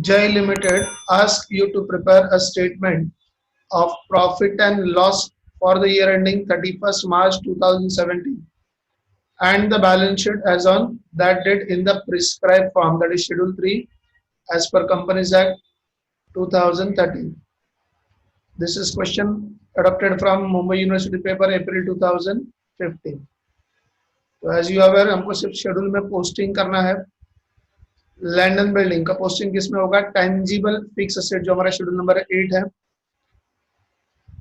Jai Limited asks you to prepare a statement of profit and loss for the year ending 31st March 2017 and the balance sheet as on that date in the prescribed form, that is Schedule 3 as per Companies Act 2013. This is question adopted from Mumbai University paper April 2015. तो as you aware हमको सिर्फ schedule में posting करना है। Land and building का posting किसमें होगा? Tangible fix asset जो हमारा शेड्यूल नंबर 8 है।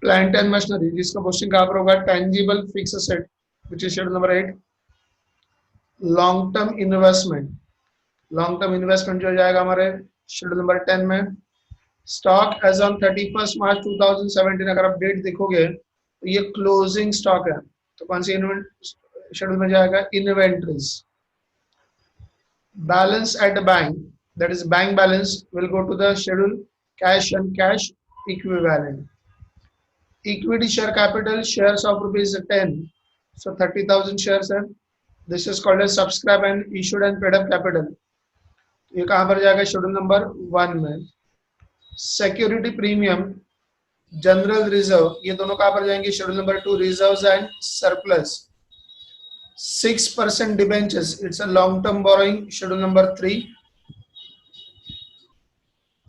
प्लांट एंड मशीनरी जिसका पोस्टिंग कहाँ पर होगा? Tangible fix asset which is schedule number 8। Long term investment जो जाएगा हमारे शेड्यूल नंबर 10 में। स्टॉक एज ऑन 31 मार्च 2017 अगर आप डेट देखोगे तो ये क्लोजिंग स्टॉक है, तो कौन सी शेड्यूल में जाएगा? Inventories. Balance at bank, that is bank balance, will go to the schedule cash and cash equivalent. Equity share capital, shares of rupees 10, so 30,000 shares है। This is called as subscribe and issued and paid up capital। ये कहाँ पर जाएगा? Schedule number 1 में। Security premium, general reserve, ये दोनों कहाँ पर जाएंगे? Schedule number 2 reserves and surplus. 6% debentures, it's a long term borrowing, schedule number 3।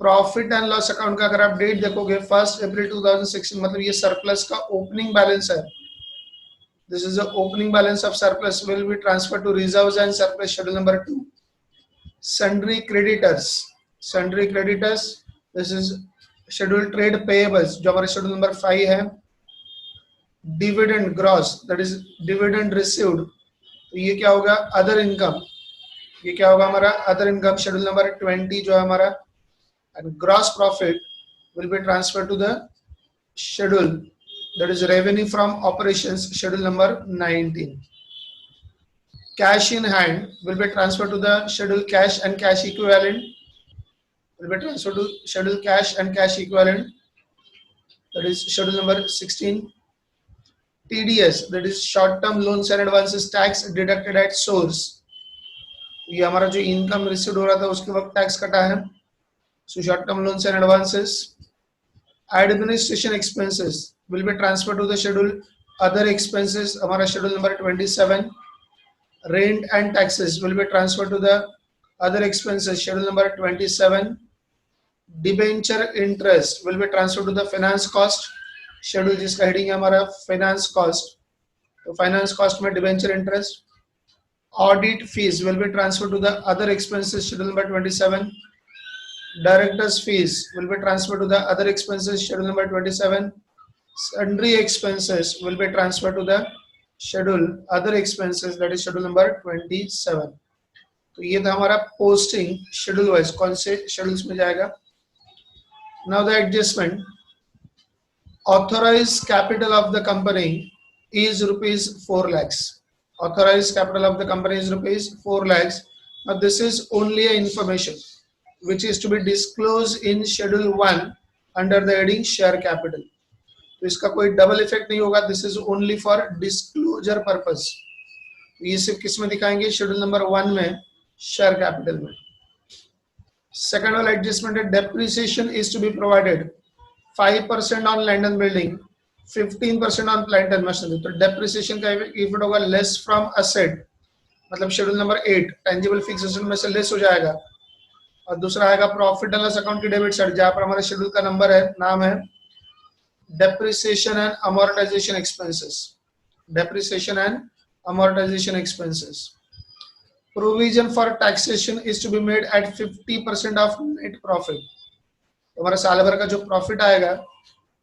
Profit and loss account का अगर आप डेट देखोगे 1 अप्रैल 2016, मतलब ये सरप्लस का ओपनिंग बैलेंस है। This is the opening balance of surplus will be transfer to reserves and surplus, schedule number 2। Sundry creditors, this is schedule trade payables जो हमारे शेड्यूल नंबर 5 है। Dividend gross, that is dividend received, तो ये क्या होगा? Other income. ये क्या होगा हमारा? अदर इनकम, शेड्यूल नंबर 20 जो है हमारा। And gross profit will be transferred to the schedule, that is revenue from operations, schedule number 19. Cash in hand will be transferred to the schedule cash and cash equivalent, will be transferred to schedule cash and cash equivalent, that is schedule number 16. TDS, that is short term loans and advances tax deducted at source, ये हमारा जो income receive हो रहा था उसके वक्त tax कटा है। So short-term loans and advances. Administration expenses will be transferred to the schedule other expenses, हमारा schedule number 27. Rent and taxes will be transferred to the other expenses, schedule number 27. Debenture interest will be transferred to the finance cost, schedule जिसका heading है हमारा finance cost, तो finance cost में debenture interest. Audit fees will be transferred to the other expenses, schedule number 27. Directors fees will be transferred to the other expenses, schedule number 27. Sundry expenses will be transferred to the schedule other expenses, that is schedule number 27. तो ये था हमारा posting schedule wise, कौन से schedules में जाएगा। Now the adjustment. Authorise capital of the company is ₹4 lakhs. Authorized capital of the company is ₹4 lakhs. Now this is only a information which is to be disclosed in schedule 1 under the heading share capital. तो इसका कोई double effect नहीं होगा, this is only for disclosure purpose. ये सिर्फ किस में दिखाएंगे? शेड्यूल नंबर 1 में, शेयर कैपिटल में। सेकंड वाला एडजस्टमेंट है, depreciation is to be provided 5% on land and building, 15% on plant and machinery. तो डेप्रिसिएशन का इफेक्ट होगा लेस फ्रॉम असेट, मतलब schedule number 8 tangible fix asset में से लेस हो जाएगा। और दूसरा आएगा प्रॉफिट एंड लॉस अकाउंट की डेबिट साइड, जहां पर हमारे शेड्यूल का नंबर है, नाम है depreciation and amortisation expenses. Depreciation and amortisation expenses. Provision for taxation is to be made at 50% of net profit. हमारा साल भर का जो प्रॉफिट आएगा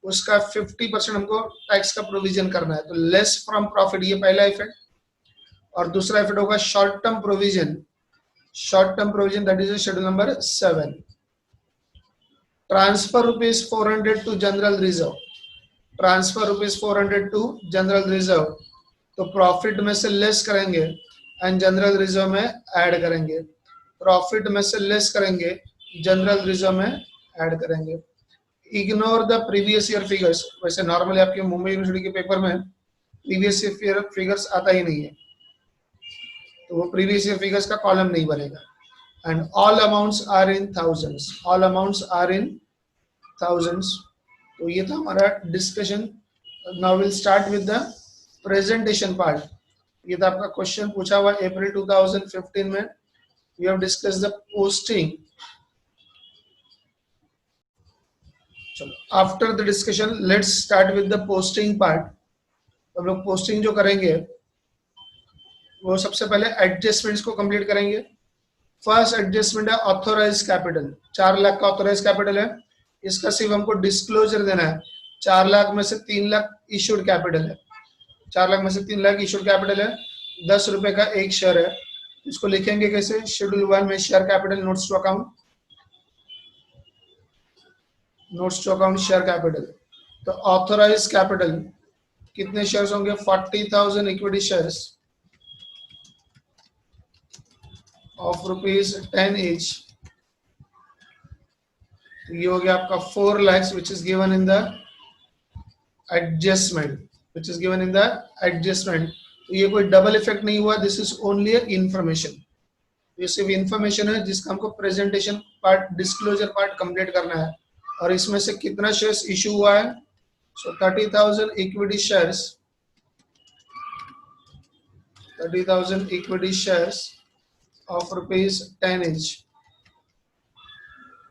उसका 50% हमको टैक्स का प्रोविजन करना है, तो लेस फ्रॉम प्रॉफिट, ये पहला इफेक्ट। और दूसरा इफेक्ट होगा short term provision, that is schedule number 7. Transfer ₹400 to general reserve, तो प्रॉफिट में से लेस करेंगे एंड जनरल रिजर्व में ऐड करेंगे। प्रॉफिट में से लेस करेंगे, जनरल रिजर्व में ऐड करेंगे। Ignore the previous year figures, वैसे नॉर्मली आपके मुंबई यूनिवर्सिटी के पेपर में प्रीवियस ईयर फिगर्स आता ही नहीं है, तो वो प्रीवियस ईयर फिगर्स का कॉलम नहीं बनेगा। and all amounts are in thousands. All amounts are in thousands. तो ये था हमारा discussion. Now will start with the presentation part. ये था आपका क्वेश्चन पूछा हुआ अप्रैल 2015 में. We have discuss the posting. चलो after the discussion let's start with the posting part. हम लोग पोस्टिंग जो करेंगे वो सबसे पहले एडजस्टमेंट्स को कंप्लीट करेंगे. फर्स्ट एडजस्टमेंट है ऑथोराइज कैपिटल. 4 लाख का ऑथोराइज कैपिटल है. इसका सिर्फ हमको डिस्क्लोजर देना है. 4 लाख में से 3 लाख इशूड कैपिटल है. 4 लाख में से 3 लाख इशूड कैपिटल है. 10 रुपए का एक शेयर है. इसको लिखेंगे कैसे? शेड्यूल 1 में share capital notes to account. Notes to account share capital. तो ऑथोराइज कैपिटल कितने शेयर्स होंगे? 40,000 इक्विटी शेयर्स ऑफ ₹10 each. तो ये हो गया आपका 4 lakhs which is given in the adjustment. Which is given in the adjustment. तो ये कोई डबल इफेक्ट नहीं हुआ. This is only information. ये सिर्फ इंफॉर्मेशन है जिसका हमको presentation part, disclosure part complete करना है. और इसमें से कितना शेयर्स इशू हुआ है? सो 30,000 equity shares. 30,000 equity shares of ₹10 each.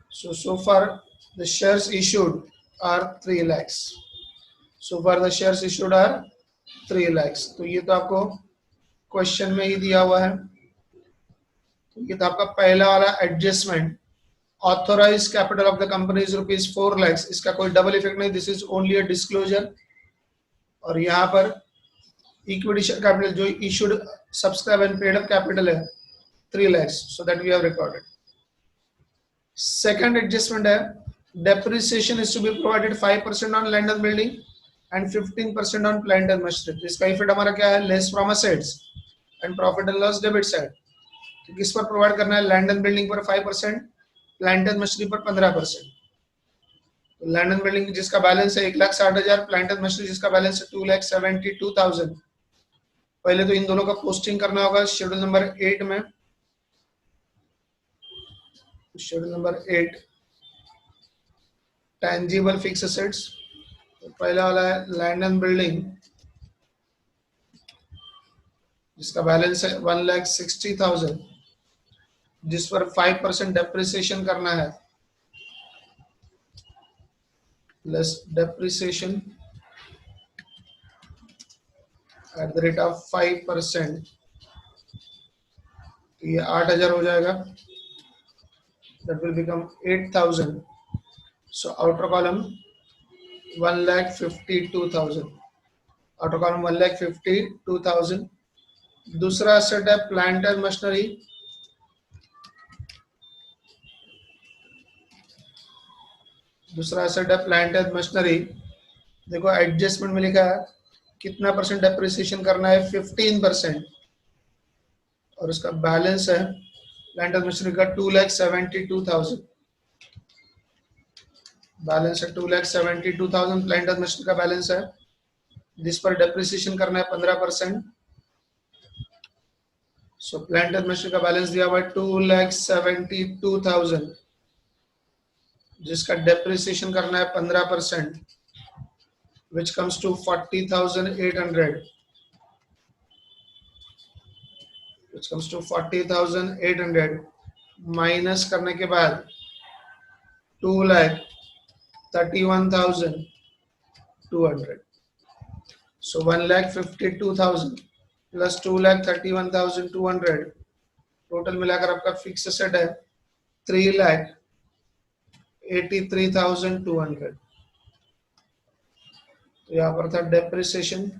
So far the shares issued are 3 lakhs. So far the shares issued are 3 lakhs. तो ये तो आपको क्वेश्चन में ही दिया हुआ है. तो ये तो आपका पहला वाला adjustment. Authorise capital of the company is ₹4 lakhs. इसका कोई डबल इफेक्ट नहीं. This is only a disclosure. और यहाँ पर इक्विटी शेयर कैपिटल जो issued, subscribe and paid up capital है 3 lakhs. So that we have recorded. Second adjustment है depreciation is to be provided 5% on land and building and 15% on plant and machinery. इसका effect हमारा क्या है? less from assets and profit and loss debit side. तो किस पर provide करना है? लैंड एंड बिल्डिंग पर 5%, प्लांट एंड मशीनरी पर 15%. तो लैंड एंड बिल्डिंग जिसका बैलेंस है 1,60,000, प्लांट एंड मशीनरी जिसका बैलेंस है 2,72,000. पहले तो इन दोनों का पोस्टिंग करना होगा शेड्यूल नंबर 8 में. Schedule number 8 tangible fix assets. तो पहला वाला है लैंड एंड बिल्डिंग जिसका बैलेंस है 1,60,000, जिस पर 5% डेप्रिसिएशन करना है. Plus depreciation at the rate of 5%. ये 8,000 हो जाएगा. That will become 8,000. So outer column 1,52,000. Outer column 1,52,000. दूसरा एसेट है प्लांट एंड मशीनरी. दूसरा एसेट है प्लांट एंड मशीनरी. देखो एडजस्टमेंट में लिखा है कितना परसेंट डेप्रिसिएशन करना है? 15%. और उसका बैलेंस है प्लांट एंड मशीनरी का 2,72,000. बैलेंस है 2,72,000. प्लांट एंड मशीनरी का बैलेंस है जिस पर डेप्रिसिएशन करना है 15%. सो प्लांट एंड मशीनरी का बैलेंस दिया हुआ है 2,72,000 जिसका डेप्रिसिएशन करना है 15%, which comes to 40,800. which comes to 40,800 minus करने के बाद 2,31,200. So 1,52,000 plus 2,31,200 टोटल मिलाकर आपका फिक्स एसेट है 3,83,200. तो यहाँ पर था depreciation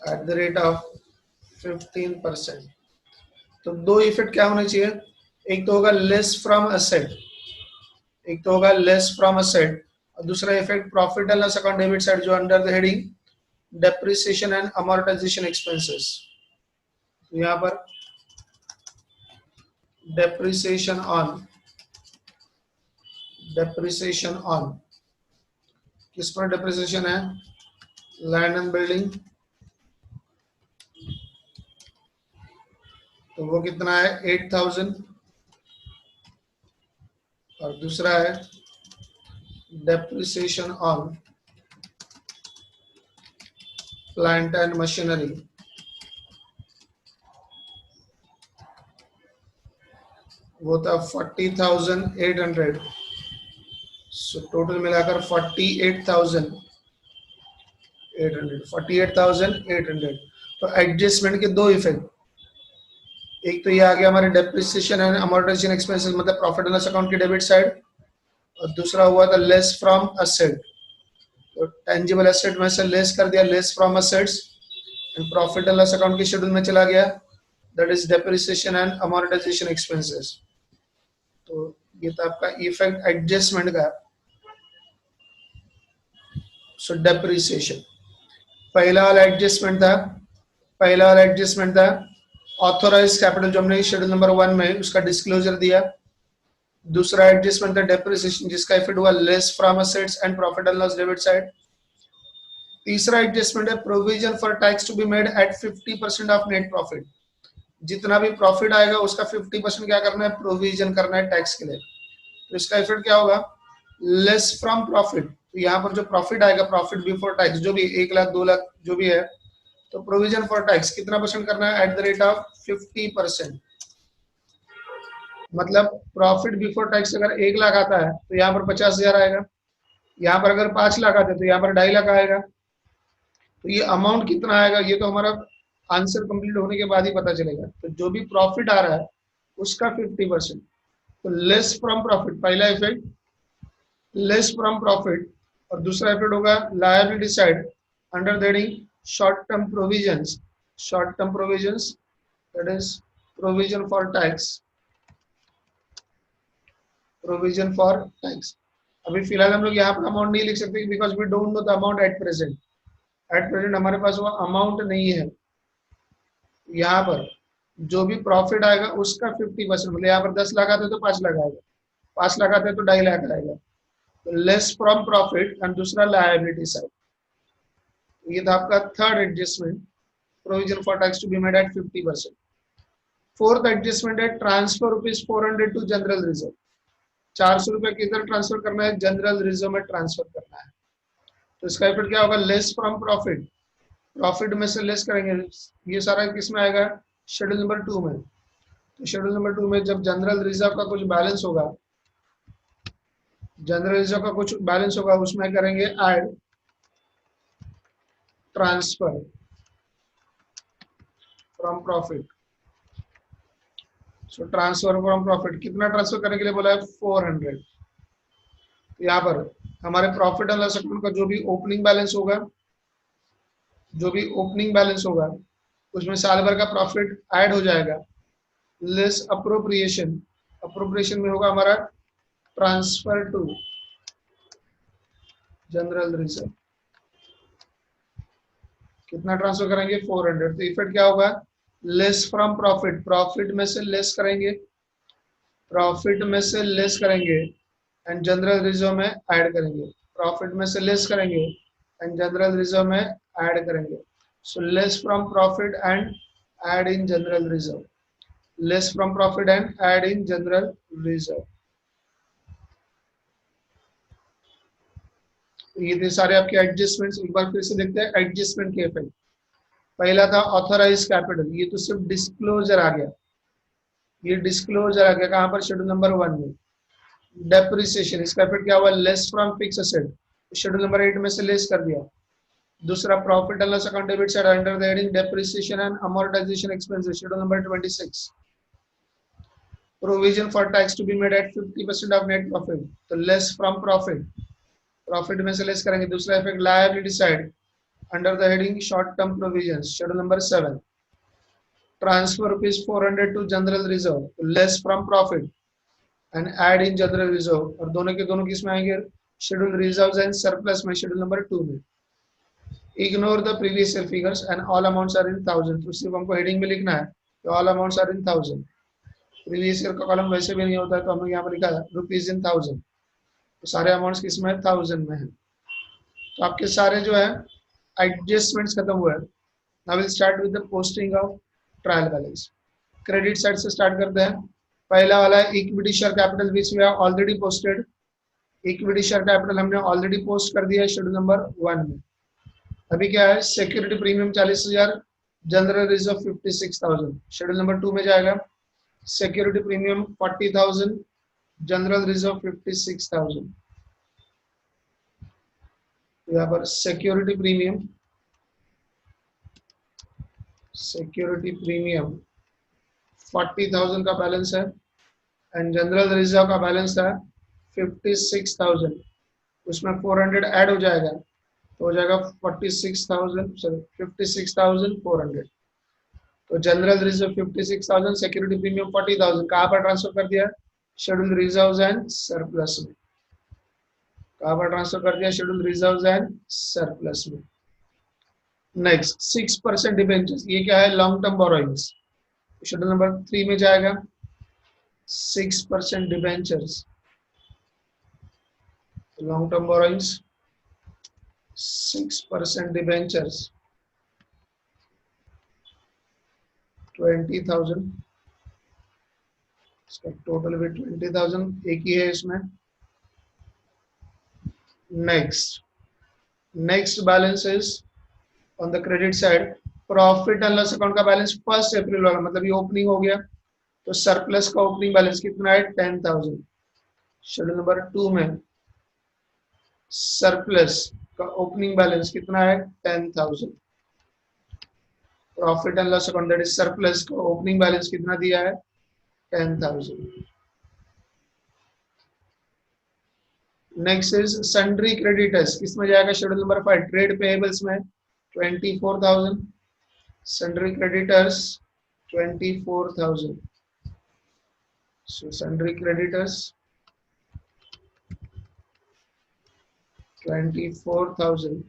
at the rate of 15%. तो दो इफेक्ट क्या होने चाहिए? एक तो होगा लेस फ्रॉम असेट, एक तो होगा लेस फ्रॉम असेट, और दूसरा effect profit and loss account debit side जो under the heading depreciation and amortisation expenses. तो यहाँ पर डेप्रिसिएशन ऑन किस पर डेप्रिसिएशन है? लैंड एंड बिल्डिंग तो वो कितना है 8000, और दूसरा है depreciation on plant and machinery, वो था 40,800। सो टोटल मिलाकर 48,800। तो एडजस्टमेंट के दो इफेक्ट, एक तो ये आ गया हमारे डेप्रिसिएशन एंड अमोर्टाइजेशन एक्सपेंसेस मतलब प्रॉफिट एंड लॉस अकाउंट की डेबिट साइड, और दूसरा हुआ था लेस फ्रॉम असेट। तो टेंजिबल एसेट में से लेस कर दिया, less from assets, and profit and loss account के शेड्यूल में चला गया, that is depreciation and amortisation expenses. तो ये था आपका इफेक्ट एडजस्टमेंट का। सो डेप्रिसिएशन पहला वाला एडजस्टमेंट था ऑथोराइज कैपिटल, जो हमने शेड्यूल नंबर 1 में उसका डिस्क्लोजर दिया। दूसरा एडजस्टमेंट था डेप्रिसिएशन, जिसका इफेक्ट हुआ less from assets and profit and loss debit side. तीसरा एडजस्टमेंट है provision for tax to be made at 50% of net profit. जितना भी प्रॉफिट आएगा उसका 50% क्या करना है, प्रोविजन करना है टैक्स के लिए। तो इसका इफेक्ट क्या होगा, लेस फ्रॉम प्रॉफिट। तो यहाँ पर जो प्रॉफिट आएगा, प्रॉफिट बिफोर टैक्स, जो भी 1 लाख 2 लाख जो भी है, तो प्रोविजन फॉर टैक्स कितना परसेंट करना है, एट द रेट ऑफ 50%। मतलब प्रॉफिट बिफोर टैक्स अगर 1 लाख आता है तो यहाँ पर 50,000 आएगा, यहाँ पर अगर 5 लाख आते तो यहाँ पर 2.5 लाख आएगा। तो ये अमाउंट कितना आएगा, ये तो हमारा आंसर कंप्लीट होने के बाद ही पता चलेगा। तो जो भी प्रॉफिट आ रहा है उसका 50%। तो लेस फ्रॉम प्रॉफिट पहला इफेक्ट, लेस फ्रॉम प्रॉफिट, और दूसरा इफेक्ट होगा liability side under the heading short term provisions, that is provision for tax. अभी फिलहाल हम लोग यहाँ पर अमाउंट नहीं लिख सकते because we don't know the amount at present हमारे पास वो अमाउंट नहीं है। यहाँ पर जो भी प्रॉफिट आएगा उसका 50%, मतलब यहाँ पर 10 लाख आते तो 5 लाख आएगा, 5 लाख आते तो 2.5 लाख आएगा। तो लेस फ्रॉम प्रॉफिट, एंड दूसरा लायबिलिटी साइड। ये था आपका third adjustment, provision for tax to be made at 50%। Fourth adjustment है ट्रांसफर ₹400 टू जनरल रिजर्व। 400 रुपए किधर ट्रांसफर करना है, जनरल रिजर्व में ट्रांसफर करना है। तो इसका इफेक्ट क्या होगा, लेस फ्रॉम प्रॉफिट, प्रॉफिट में से लेस करेंगे। ये सारा किस में आएगा, शेड्यूल नंबर 2 में। तो शेड्यूल नंबर 2 में जब जनरल रिजर्व का कुछ बैलेंस होगा, उसमें करेंगे add transfer from profit. So transfer from profit कितना ट्रांसफर करने के लिए बोला है, 400। यहाँ पर हमारे प्रॉफिट एंड लॉस अकाउंट का जो भी ओपनिंग बैलेंस होगा उसमें साल भर का प्रॉफिट ऐड हो जाएगा, लेस अप्रोप्रिएशन में होगा हमारा ट्रांसफर टू जनरल रिजर्व। कितना ट्रांसफर करेंगे, 400। तो इफेक्ट क्या होगा, लेस फ्रॉम प्रॉफिट, प्रॉफिट में से लेस करेंगे एंड जनरल रिजर्व में ऐड करेंगे, प्रॉफिट में से लेस करेंगे एंड जनरल रिजर्व में ऐड करेंगे। So less from profit and add in general reserve, less from profit and add in general reserve. ये थे सारे आपके एडजस्टमेंट्स। एक बार फिर से देखते हैं एडजस्टमेंट के इफेक्ट। पहला था ऑथराइज कैपिटल, ये तो सिर्फ डिस्क्लोजर आ गया, कहाँ पर, शेड्यूल नंबर 1 में। डेप्रिसिएशन, इसका इफेक्ट क्या हुआ, less from fix asset, schedule number 8 में से लेस कर दिया। दूसरा profit and loss account debit side under the heading depreciation and amortisation expenses, schedule number 26। Provision for tax to be made at 50% of net profit, तो less from profit में से less करेंगे। दूसरा effect liability side under the heading short term provisions, schedule number 7। Transfer ₹400 to general reserve, less from profit and add in general reserve, और दोनों के दोनों किस में आएंगे, शेड्यूल रिजर्व्स एंड सरप्लस में, शेड्यूल नंबर 2 में। Ignore the previous year figures and all amounts are in thousand, तो सिर्फ हमको हेडिंग में लिखना है कि all amounts are in thousand. Previous year का कॉलम वैसे भी नहीं होता है, तो हम लोग यहाँ पर लिखा है रुपीज इन थाउजेंड, तो सारे अमाउंट्स किस में है, 1000 में है। तो आपके सारे जो है एडजस्टमेंट्स खत्म हुए। Now will start with the posting of trial balance. Credit side से स्टार्ट करते हैं। पहला वाला equity share capital which we have already posted. Equity share capital हमने ऑलरेडी पोस्ट कर दिया है शेड्यूल नंबर 1 में। अभी क्या है, security premium 40,000, general reserve 56,000। Schedule number 2 में जाएगा, सिक्योरिटी प्रीमियम 40,000, जनरल रिजर्व 56,000। यहाँ पर सिक्योरिटी प्रीमियम 40,000 का बैलेंस है एंड जनरल रिजर्व का बैलेंस है 56,000। उसमें 400 ऐड हो जाएगा तो हो जाएगा 56,400। तो जनरल रिजर्व 56,000, सिक्योरिटी प्रीमियम 40,000 कहाँ पर ट्रांसफर कर दिया, शेड्यूल रिजर्व्स एंड सरप्लस में। कहाँ पर ट्रांसफर कर दिया, शेड्यूल रिजर्व्स एंड सरप्लस में। नेक्स्ट 6% डिबेंचर्स, ये क्या है, long term borrowings. Schedule number 3 में जाएगा 6% debentures, long term borrowings 6% debentures 20,000, इसका टोटल भी 20,000 एक ही है इसमें। Next balance is on the credit side, profit and loss account का बैलेंस 1 अप्रैल वाला, मतलब ये ओपनिंग हो गया तो सरप्लस का ओपनिंग बैलेंस कितना है, 10,000। शेड्यूल नंबर 2 में सरप्लस का ओपनिंग बैलेंस कितना है, 10,000। Profit and loss account that is surplus का ओपनिंग बैलेंस कितना दिया है, 10,000। नेक्स्ट इज सन्ड्री क्रेडिटर्स, किसमें जाएगा, शेड्यूल नंबर 5 ट्रेड पेएबल्स में 24,000, सन्ड्री क्रेडिटर्स 24,000। सो सन्ड्री क्रेडिटर्स 24,000,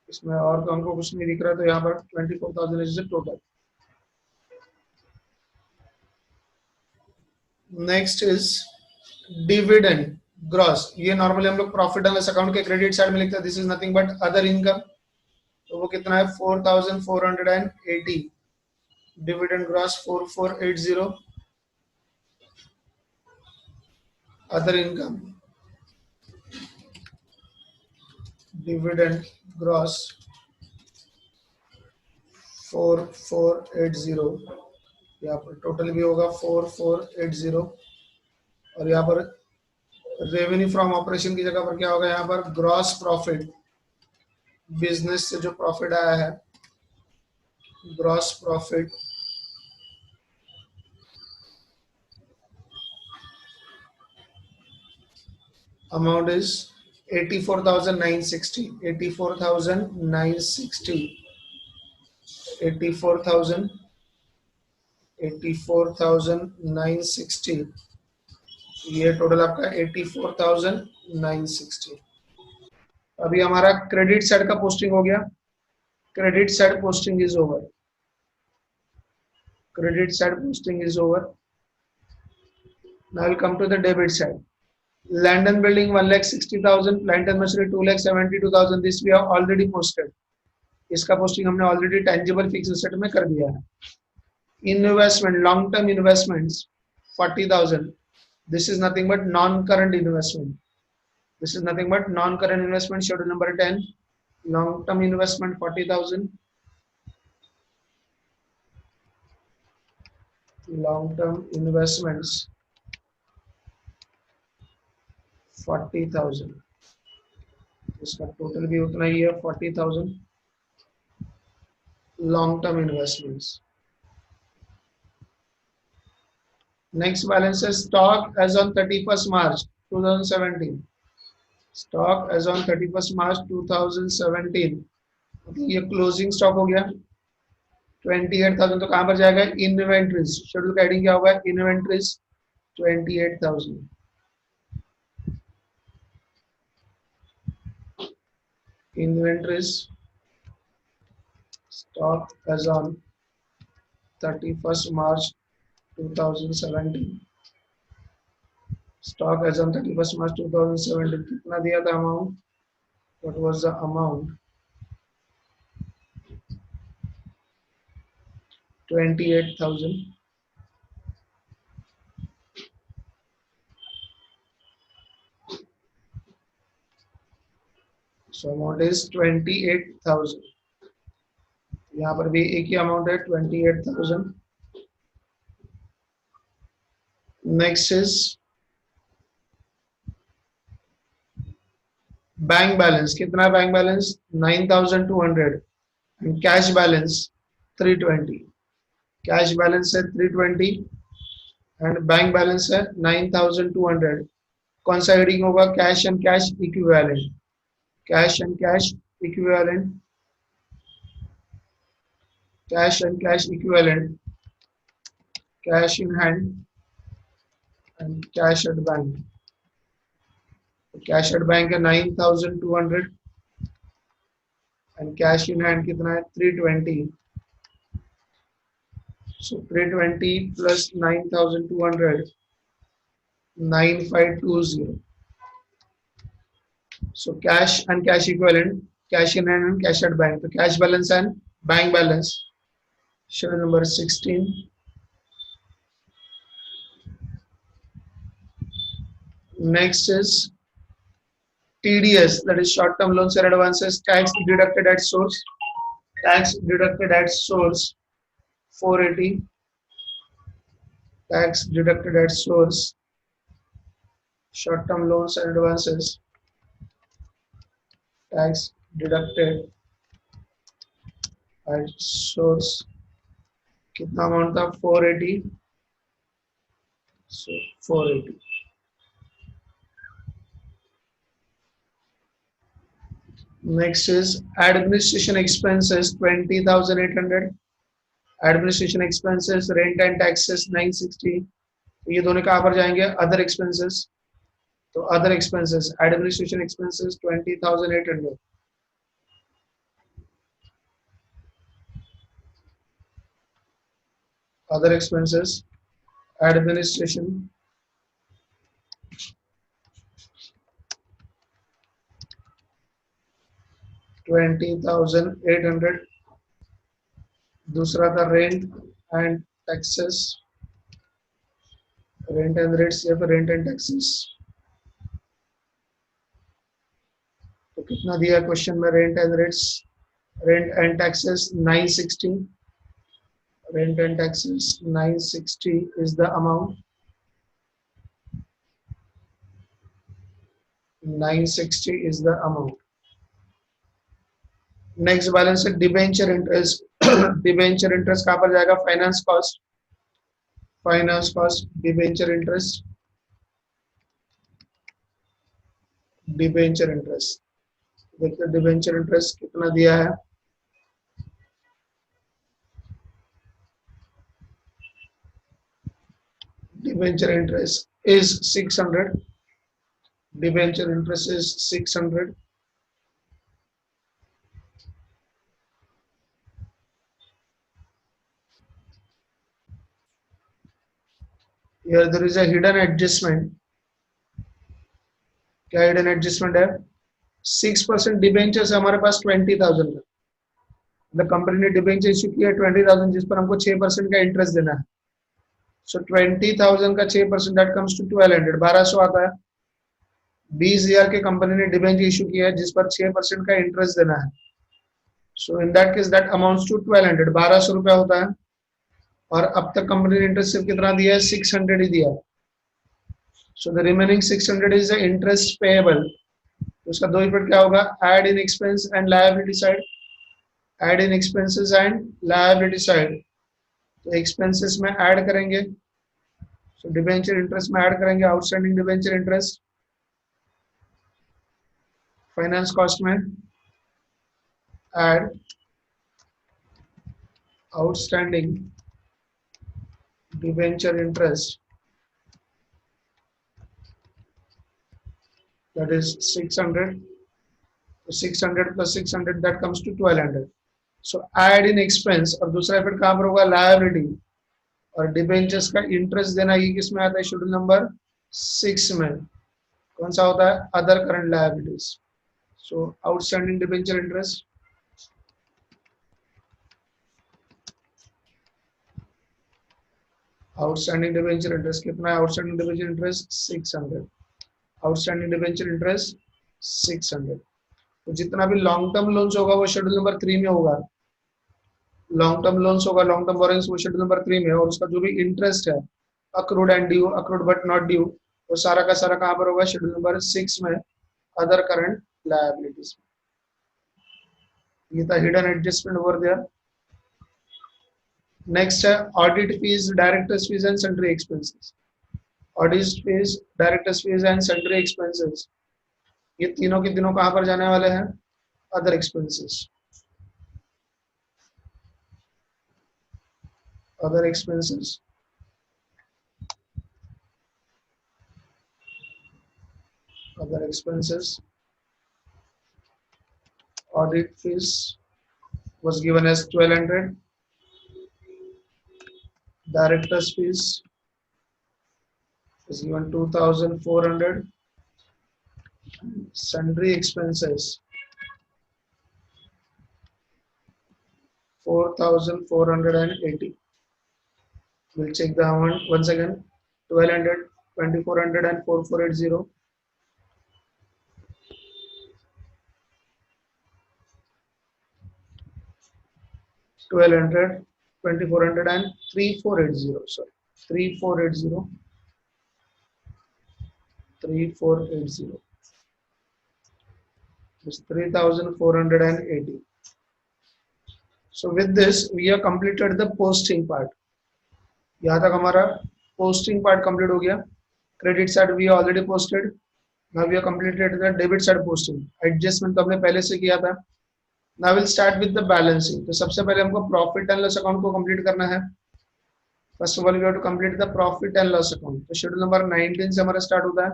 इसमें और तो हमको कुछ नहीं दिख रहा, तो यहाँ पर 24,000 is the total. Next is dividend gross, ये नॉर्मली हम लोग प्रॉफिट एंड लॉस अकाउंट के क्रेडिट साइड में लिखते हैं, this is nothing but other income. तो वो कितना है, 4,480, dividend gross 4,480, other income dividend gross 4,480, यहाँ पर टोटल भी होगा 4,480। और यहाँ पर रेवेन्यू फ्रॉम ऑपरेशन की जगह पर क्या होगा, यहाँ पर ग्रॉस प्रॉफिट, बिजनेस से जो प्रॉफिट आया है, ग्रॉस प्रॉफिट अमाउंट इज 84,960, 84,960, 84,960, ये टोटल आपका 84,960। अभी हमारा क्रेडिट साइड का पोस्टिंग हो गया, credit side posting is over, credit side posting is over. Now will come to the debit side. Land and building 1,60,000, plant and machinery 2,72,000, this we have already posted, इसका posting हमने already tangible fix asset में कर दिया है। Investment, long term investments 40,000, this is nothing but non-current investment, this is nothing but non-current investment, schedule number 10, long term investment 40,000, long term investments 40,000, इसका total भी उतना ही है 40,000 long term investments। Next balance is stock as on 31st March 2017, stock as on 31st March 2017, ये closing stock हो गया 28,000। तो कहां पर जाएगा, इन्वेंट्रीज, शेड्यूल का हेडिंग क्या होगा, inventories 28,000, inventories stock as on 31st March 2017, stock as on 31st March 2017 कितना दिया था amount, what was the amount, 28,000, so amount is 28,000. यहाँ पर भी एक ही अमाउंट है 28,000. Next is bank balance. कितना bank balance? 9,200. And cash balance 320. Cash balance है 320 एंड बैंक बैलेंस है 9,200. कौन सा हेडिंग होगा? Cash and cash equivalent. Cash and cash equivalent. Cash and cash equivalent. Cash in hand and cash at bank. Cash at bank है 9,200 and cash in hand कितना है? 320. So 320 plus 9,200, 9,520. So cash and cash equivalent, cash in hand and cash at bank. So cash balance and bank balance. Schedule number 16. Next is TDS, that is short-term loans and advances. Tax deducted at source. Tax deducted at source 480. Tax deducted at source. Short-term loans and advances. Tax deducted at source. कितना amount था? 480. So 480. Next is administration expenses 20,800. Administration expenses, rent and taxes 960. तो ये दोनों कहाँ पर जाएंगे? Other expenses. तो other expenses, administration expenses 20,800. Other expenses, administration 20,800. दूसरा था rent and taxes. Rent and rates या फिर रेंट एंड टैक्सेस. तो कितना दिया क्वेश्चन में? Rent and rates, rent and taxes 960. Rent and taxes 960 is the amount. 960 is the amount. Next balance है debenture interest. Debenture interest कहाँ पर जाएगा? Finance cost. Finance cost debenture interest. Debenture interest देखिए debenture interest कितना दिया है? Debenture interest is 600. Debenture interest is 600. Here there is a hidden adjustment. क्या hidden adjustment है? 6% डिबेंचर्स हमारे पास 20,000 का. मतलब कंपनी ने डिबेंचर इश्यू किया 20,000 जिस पर हमको 6% का इंटरेस्ट देना है. So 20,000 का 6% that comes to 1200. 1200 आता है. 20,000 के कंपनी ने डिबेंचर इशू किया है जिस पर 6% का इंटरेस्ट देना है. So in that case that amounts to 1200. 1200 रुपया होता है. और अब तक कंपनी ने इंटरेस्ट सिर्फ कितना दिया है? 600 ही दिया है. So the remaining 600 is the interest payable. तो उसका दो इफेक्ट क्या होगा? Add in expense and liability side. Add in expenses and liability side. तो एक्सपेंसेस में ऐड करेंगे. सो डिबेंचर इंटरेस्ट में ऐड करेंगे outstanding debenture interest. Finance cost में add outstanding debenture interest, that is 600. 600 plus 600 that comes to 1200. So add in expense और दूसरा effect कहाँ पर होगा? लायबिलिटी. और डिबेंचर्स का इंटरेस्ट देना ये किस में आता है? शेड्यूल नंबर 6 में. कौन सा होता है? Other current liabilities. So outstanding debenture interest, outstanding debenture interest कितना है? Outstanding debenture interest 600. Outstanding debenture interest 600. तो जितना भी लॉन्ग टर्म लोन्स होगा वो शेड्यूल नंबर 3 में होगा। लॉन्ग टर्म लोन्स होगा, लॉन्ग टर्म बोरोइंग्स वो शेड्यूल नंबर 3 में, और उसका जो भी इंटरेस्ट है accrued and due, accrued but not due, वो सारा का सारा कहाँ पर होगा? शेड्यूल नंबर 6 में, अदर करंट लायबिलिटीज। ये था hidden adjustment over there. Next है audit fees, directors fees and sundry expenses. Audit fees, directors fees and sundry expenses, ये तीनों के तीनों कहाँ पर जाने वाले हैं? Other expenses. Other expenses, other expenses. Audit fees was given as 1200. Directors fees is given 2400. Sundry expenses 4480. We'll check the amount once again. 1200, 2400 and 4480. 1200, 2400 and 3480. Sorry, 3480. 3480 is 3480. So with this we have completed the posting part. यहाँ तक हमारा posting part complete हो गया. Credit side we already posted. Now we have completed the debit side posting. Adjustment तो हमने पहले से किया था. Now we'll start with the balancing. तो सबसे पहले हमको profit and loss account को complete करना है. First of all we have to complete the profit and loss account. तो schedule number 19 से हमारा start होता है.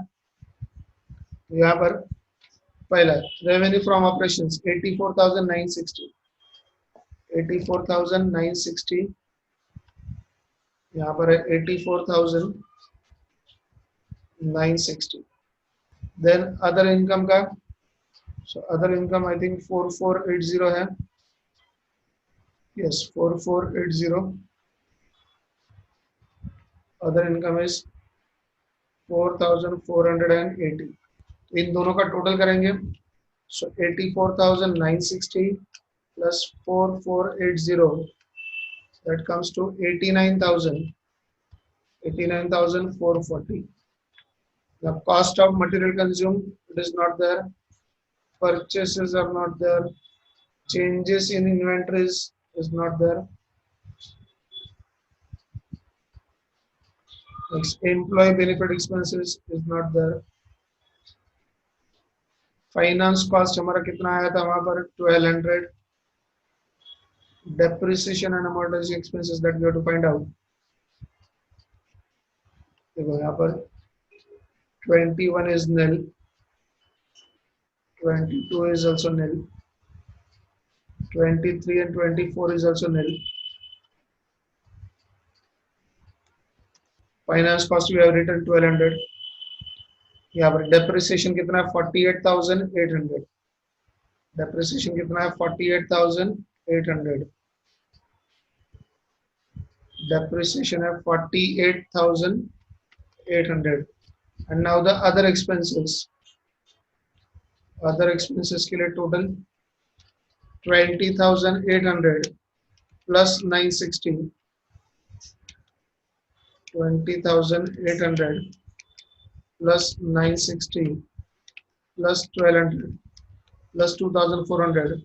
यहाँ पर पहला रेवेन्यू फ्रॉम ऑपरेशंस 84,960, 84,960, यहाँ पर है 84,960. देन अदर इनकम का, so other income I think 4480 है. यस 4480. Other income is 4480. इन दोनों का टोटल करेंगे. सो 84,960 plus 4480, that comes to 89,440. The cost of material consumed, it is not there. Purchases are not there. Changes in inventories is not there. Next, employee benefit expenses is not there. Finance cost हमारा कितना आया था वहां पर 1200. Depreciation and amortisation expenses that we have to find out. देखो यहाँ पर 21 is nil, 22 is also nil, 23 and 24 is also nil. Finance cost we have written 1200. यहाँ पर डेप्रिसिएशन कितना है 48,800. डेप्रिसिएशन कितना है 48,800. डेप्रिसिएशन है 48,800. And now the other expenses. Other expenses के लिए total 20,800 plus 960. 20,800 plus 960 plus 1200 plus 2,400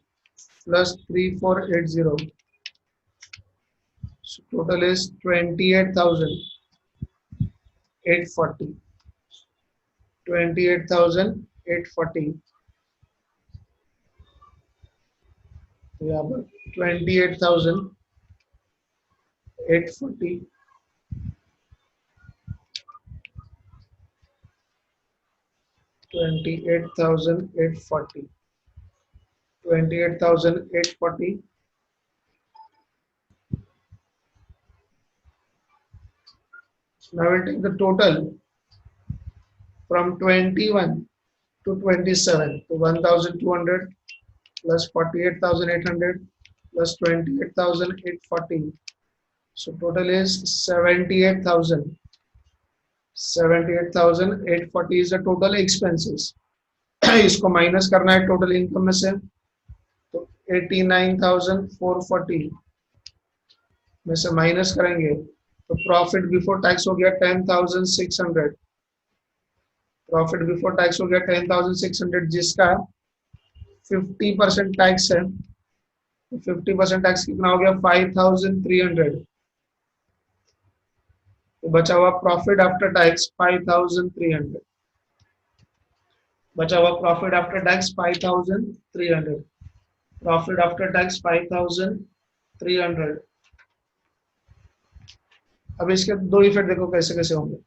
plus 3,480. So total is 28,840. 28,840. यहाँ पर 28,840. 28,840. 28,840. Now we'll take the total from 21 to 27. So 1,200 plus 48,800 plus 28,840. So total is 78,000. 78,840 is the total expenses. इसको minus करना है total income में से, तो 89,440 में से माइनस करेंगे तो प्रॉफिट बिफोर टैक्स हो गया 10,600। प्रॉफिट बिफोर टैक्स हो गया 10,600, जिसका 50% टैक्स है। 50% टैक्स कितना हो गया 5,300। तो बचा हुआ प्रॉफिट आफ्टर टैक्स 5,300। बचा हुआ profit after tax 5,300। Profit after tax 5,300। अब इसके दो इफेक्ट देखो कैसे कैसे होंगे।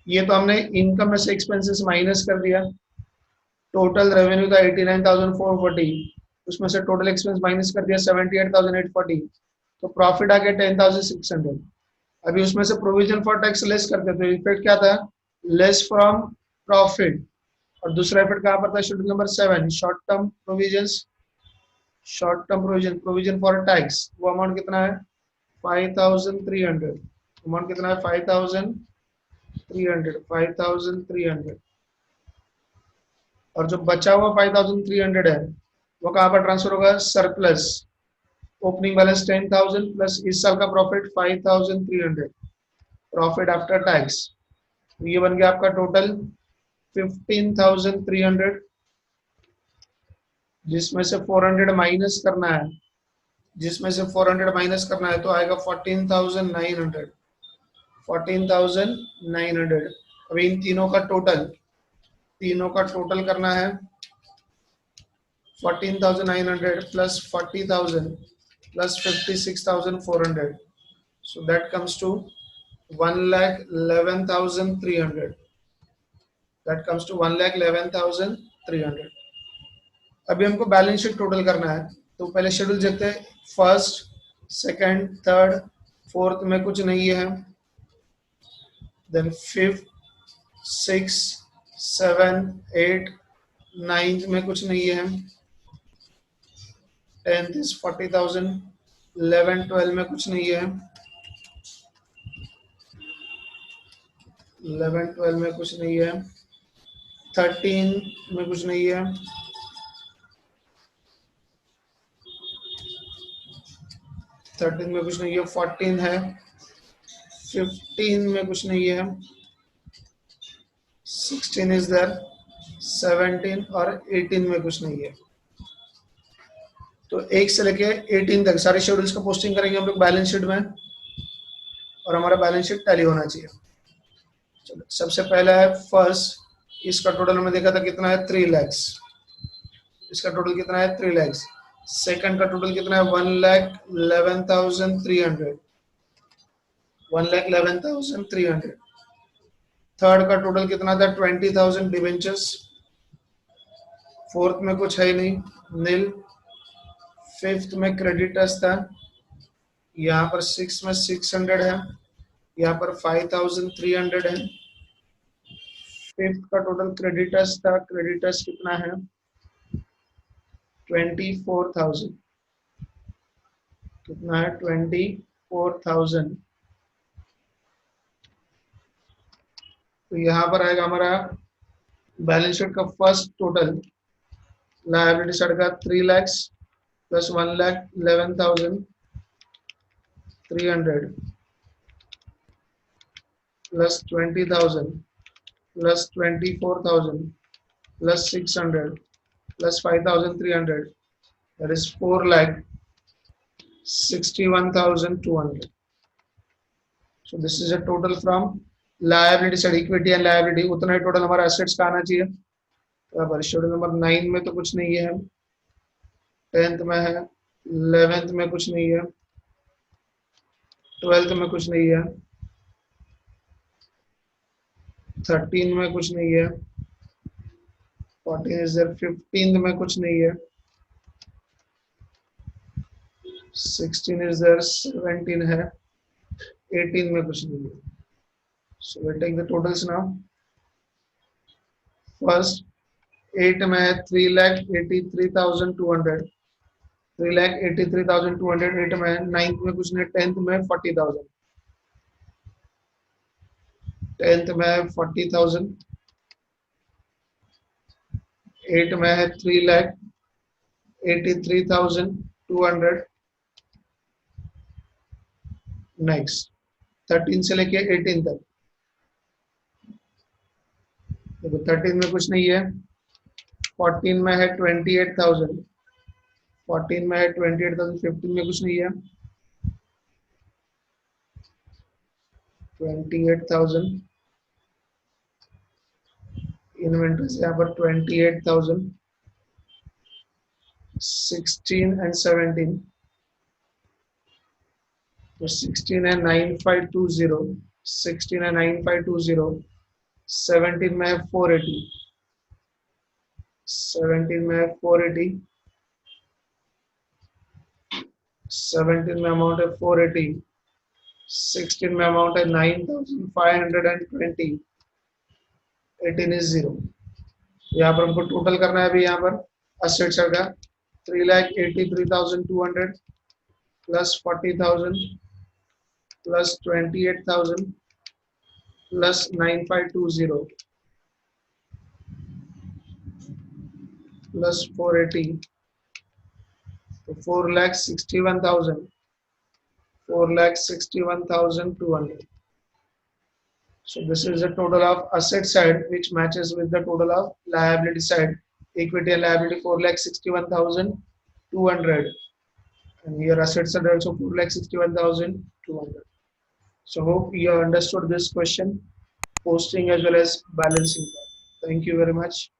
ये तो हमने इनकम में से एक्सपेंसेस माइनस कर दिया। टोटल रेवेन्यू था 89,440, उसमें से टोटल एक्सपेंस माइनस कर दिया 78,840, तो प्रॉफिट आ गया 10,600। अभी उसमें से प्रोविजन फॉर टैक्स लेस करते थे, इफेक्ट क्या था, लेस फ्रॉम प्रॉफिट। और दूसरा इफेक्ट कहाँ पर था, schedule number 7 short term provisions. Short term provision, provision for tax, वो अमाउंट कितना है 5,300। अमाउंट कितना है 5,300। 5,300। और जो बचा हुआ 5,300 है वो कहाँ पर ट्रांसफर होगा, सरप्लस। ओपनिंग बैलेंस 10,000 प्लस इस साल का प्रॉफिट 5,300, प्रॉफिट आफ्टर टैक्स। ये बन गया आपका टोटल 15,300, जिसमें से 400 माइनस करना है। जिसमें से 400 माइनस करना है तो आएगा 14,900। 14,900। अभी इन तीनों का टोटल करना है 14,900 plus 40,000 plus 56,400, so that comes to 1,11,300। that comes to 1,11,300। अभी हमको बैलेंस शीट टोटल करना है, तो पहले शेड्यूल देखते हैं। फर्स्ट, सेकंड, थर्ड, फोर्थ में कुछ नहीं है, then fifth, six, seven, eight, ninth में कुछ नहीं है, 10th इज 40,000, 11, 12 में कुछ नहीं है, 11, 12 में कुछ नहीं है, 13 में कुछ नहीं है, 13 में कुछ नहीं है, 14 है, 15 में कुछ नहीं है, 16 इज देयर, 17 और 18 में कुछ नहीं है। तो 1 से लेके 18 तक सारे शेड्यूल्स का पोस्टिंग करेंगे हम लोग बैलेंस शीट में, और हमारा बैलेंस शीट टैली होना चाहिए। चलो, सबसे पहला है फर्स्ट, इसका टोटल हमने देखा था कितना है 3 lakhs। इसका टोटल कितना है 3 lakhs। सेकंड का टोटल कितना है 1,11,300। 1,11,300। थर्ड का टोटल कितना था 20,000 डिवेंचर्स। फोर्थ में कुछ है ही नहीं, नील। फिफ्थ में क्रेडिटर्स था, यहाँ पर 6 में 600 है, यहाँ पर 5,300 है। फिफ्थ का टोटल क्रेडिटर्स था, क्रेडिटर्स कितना है 24,000। कितना है 24,000। तो यहाँ पर आएगा हमारा बैलेंस शीट का फर्स्ट टोटल, लायबिलिटी साइड का 3 lakhs plus 1,11,300 plus 20,000 plus 24,000 plus 600 plus 5,300, that is 4,61,200. So this is a total from liability side, equity and liability। उतना ही टोटल हमारा एसेट्स का आना चाहिए। बराबर, शेड्यूल नंबर 9 में तो कुछ नहीं है, 10th में है, 11th में कुछ नहीं है, 12th में कुछ नहीं है, 13 में कुछ नहीं है, 14 is there, 15th में कुछ नहीं है, 16 is there, 17 है, 18 में कुछ नहीं है। So we'll take the totals now. First, 8 में है 3,83,200, 3,83,200 8 में है। 9th में कुछ नहीं, 10th में 40,000, 10th में 40,000, 8 में है 3,83,200। नेक्स्ट 13 से लेके 18 तक, देखो 13 में कुछ नहीं है। 14 में है 28,000, 14 में है 28,000, 15 में कुछ नहीं है। 28,000 इन्वेंटरी से यहाँ पर 28,000, 16 एंड 17, तो 16 है 9520, 16 है 9520, 17 में है 480, 17 में है 480, 17 में अमाउंट है 480, 16 में अमाउंट है 9,520, 18 इज 0। यहाँ पर हमको टोटल करना है अभी। यहाँ पर असेट साइड का 3,83,200 प्लस 40,000 प्लस 28,000 प्लस 9,520 प्लस 480, तो 4,61,000, 4,61,200. So this is the total of asset side which matches with the total of liability side. Equity and liability 4,61,200, and your assets are also 4,61,200. So hope you understood this question, posting as well as balancing. Thank you very much.